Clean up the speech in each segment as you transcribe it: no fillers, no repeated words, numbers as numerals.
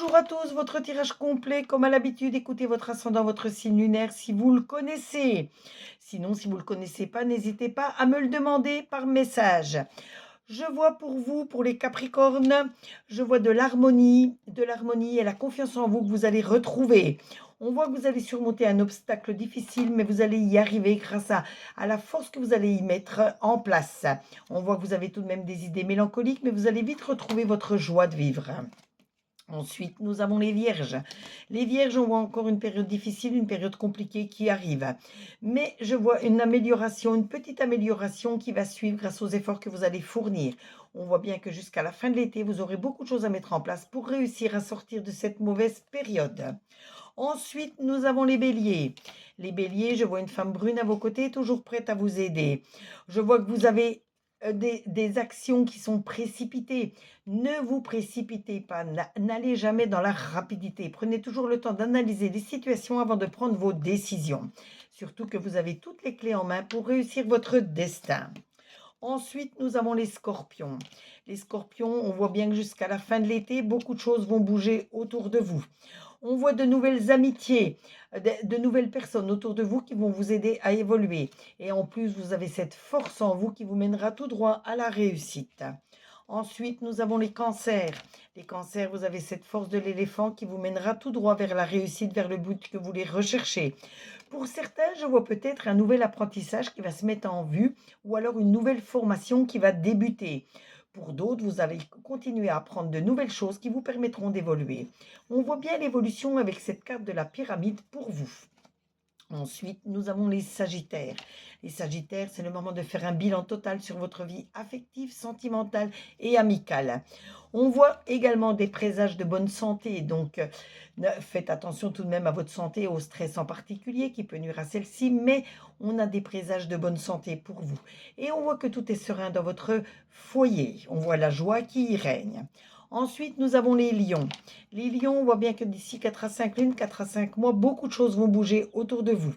Bonjour à tous, votre tirage complet, comme à l'habitude, écoutez votre ascendant, votre signe lunaire si vous le connaissez. Sinon, si vous ne le connaissez pas, n'hésitez pas à me le demander par message. Je vois pour vous, pour les Capricornes, je vois de l'harmonie et la confiance en vous que vous allez retrouver. On voit que vous allez surmonter un obstacle difficile, mais vous allez y arriver grâce à la force que vous allez y mettre en place. On voit que vous avez tout de même des idées mélancoliques, mais vous allez vite retrouver votre joie de vivre. Ensuite, nous avons les vierges. Les vierges, on voit encore une période difficile, une période compliquée qui arrive. Mais je vois une amélioration, une petite amélioration qui va suivre grâce aux efforts que vous allez fournir. On voit bien que jusqu'à la fin de l'été, vous aurez beaucoup de choses à mettre en place pour réussir à sortir de cette mauvaise période. Ensuite, nous avons les béliers. Les béliers, je vois une femme brune à vos côtés, toujours prête à vous aider. Je vois que vous avez des actions qui sont précipitées. Ne vous précipitez pas, n'allez jamais dans la rapidité. Prenez toujours le temps d'analyser les situations avant de prendre vos décisions. Surtout que vous avez toutes les clés en main pour réussir votre destin. Ensuite, nous avons les scorpions. Les scorpions, on voit bien que jusqu'à la fin de l'été, beaucoup de choses vont bouger autour de vous. On voit de nouvelles amitiés, de nouvelles personnes autour de vous qui vont vous aider à évoluer. Et en plus, vous avez cette force en vous qui vous mènera tout droit à la réussite. Ensuite, nous avons les cancers. Les cancers, vous avez cette force de l'éléphant qui vous mènera tout droit vers la réussite, vers le but que vous voulez rechercher. Pour certains, je vois peut-être un nouvel apprentissage qui va se mettre en vue ou alors une nouvelle formation qui va débuter. Pour d'autres, vous allez continuer à apprendre de nouvelles choses qui vous permettront d'évoluer. On voit bien l'évolution avec cette carte de la pyramide pour vous. Ensuite, nous avons les Sagittaires. Les Sagittaires, c'est le moment de faire un bilan total sur votre vie affective, sentimentale et amicale. On voit également des présages de bonne santé, donc faites attention tout de même à votre santé, au stress en particulier qui peut nuire à celle-ci, mais on a des présages de bonne santé pour vous. Et on voit que tout est serein dans votre foyer. On voit la joie qui y règne. Ensuite, nous avons les lions. Les lions, on voit bien que d'ici 4 à 5 lunes, 4 à 5 mois, beaucoup de choses vont bouger autour de vous.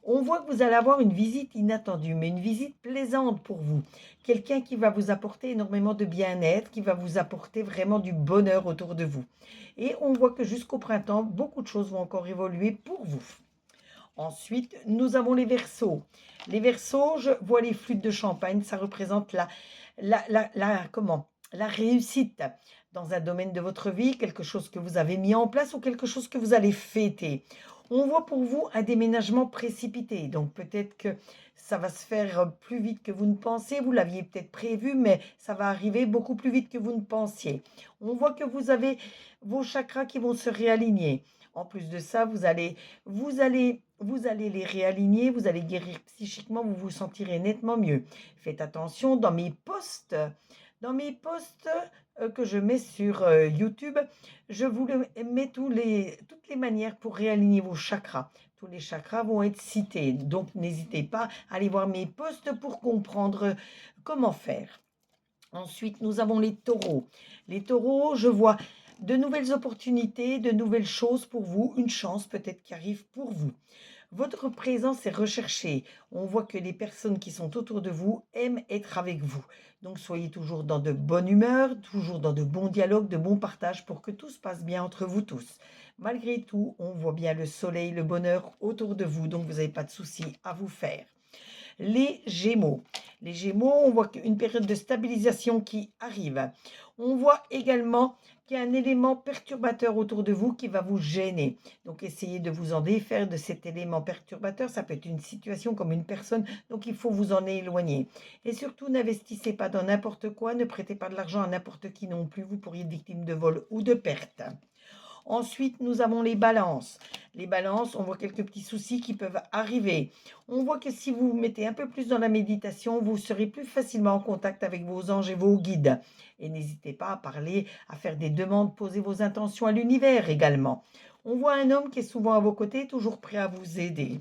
On voit que vous allez avoir une visite inattendue, mais une visite plaisante pour vous. Quelqu'un qui va vous apporter énormément de bien-être, qui va vous apporter vraiment du bonheur autour de vous. Et on voit que jusqu'au printemps, beaucoup de choses vont encore évoluer pour vous. Ensuite, nous avons les Verseaux. Les Verseaux, je vois les flûtes de champagne, ça représente la réussite dans un domaine de votre vie, quelque chose que vous avez mis en place ou quelque chose que vous allez fêter. On voit pour vous un déménagement précipité, donc peut-être que ça va se faire plus vite que vous ne pensez, vous l'aviez peut-être prévu, mais ça va arriver beaucoup plus vite que vous ne pensiez. On voit que vous avez vos chakras qui vont se réaligner. En plus de ça, vous allez les réaligner, vous allez guérir psychiquement, vous vous sentirez nettement mieux. Faites attention, dans mes posts que je mets sur YouTube, je vous mets toutes les manières pour réaligner vos chakras. Tous les chakras vont être cités, donc n'hésitez pas à aller voir mes posts pour comprendre comment faire. Ensuite, nous avons les taureaux. Les taureaux, je vois de nouvelles opportunités, de nouvelles choses pour vous, une chance peut-être qui arrive pour vous. Votre présence est recherchée. On voit que les personnes qui sont autour de vous aiment être avec vous. Donc soyez toujours dans de bonne humeur, toujours dans de bons dialogues, de bons partages pour que tout se passe bien entre vous tous. Malgré tout, on voit bien le soleil, le bonheur autour de vous, donc vous n'avez pas de soucis à vous faire. Les Gémeaux. Les Gémeaux, on voit une période de stabilisation qui arrive. On voit également qu'il y a un élément perturbateur autour de vous qui va vous gêner. Donc, essayez de vous en défaire de cet élément perturbateur. Ça peut être une situation comme une personne, donc il faut vous en éloigner. Et surtout, n'investissez pas dans n'importe quoi, ne prêtez pas de l'argent à n'importe qui non plus. Vous pourriez être victime de vol ou de perte. Ensuite, nous avons les balances. Les balances, on voit quelques petits soucis qui peuvent arriver. On voit que si vous vous mettez un peu plus dans la méditation, vous serez plus facilement en contact avec vos anges et vos guides. Et n'hésitez pas à parler, à faire des demandes, poser vos intentions à l'univers également. On voit un homme qui est souvent à vos côtés, toujours prêt à vous aider.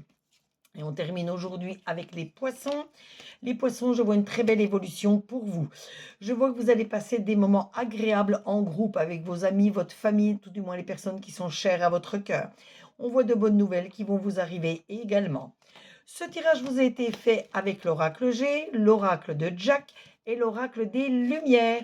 Et on termine aujourd'hui avec les poissons. Les poissons, je vois une très belle évolution pour vous. Je vois que vous allez passer des moments agréables en groupe avec vos amis, votre famille, tout du moins les personnes qui sont chères à votre cœur. On voit de bonnes nouvelles qui vont vous arriver également. Ce tirage vous a été fait avec l'oracle G, l'oracle de Jack et l'oracle des Lumières.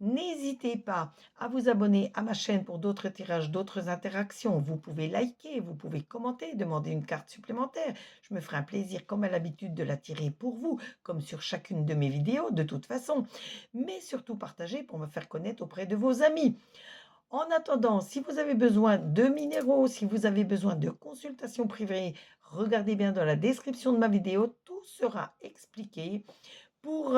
N'hésitez pas à vous abonner à ma chaîne pour d'autres tirages, d'autres interactions. Vous pouvez liker, vous pouvez commenter, demander une carte supplémentaire. Je me ferai un plaisir, comme à l'habitude, de la tirer pour vous, comme sur chacune de mes vidéos, de toute façon. Mais surtout partager pour me faire connaître auprès de vos amis. En attendant, si vous avez besoin de minéraux, si vous avez besoin de consultations privées, regardez bien dans la description de ma vidéo, tout sera expliqué pour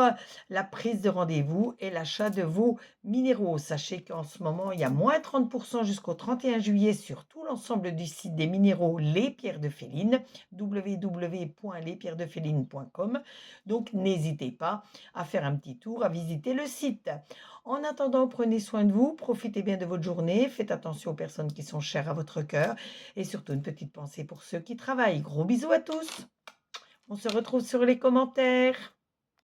la prise de rendez-vous et l'achat de vos minéraux. Sachez qu'en ce moment, il y a moins 30% jusqu'au 31 juillet sur tout l'ensemble du site des minéraux Les Pierres de Féline, www.lespierresdeféline.com. Donc, n'hésitez pas à faire un petit tour, à visiter le site. En attendant, prenez soin de vous, profitez bien de votre journée, faites attention aux personnes qui sont chères à votre cœur et surtout une petite pensée pour ceux qui travaillent. Gros bisous à tous. On se retrouve sur les commentaires.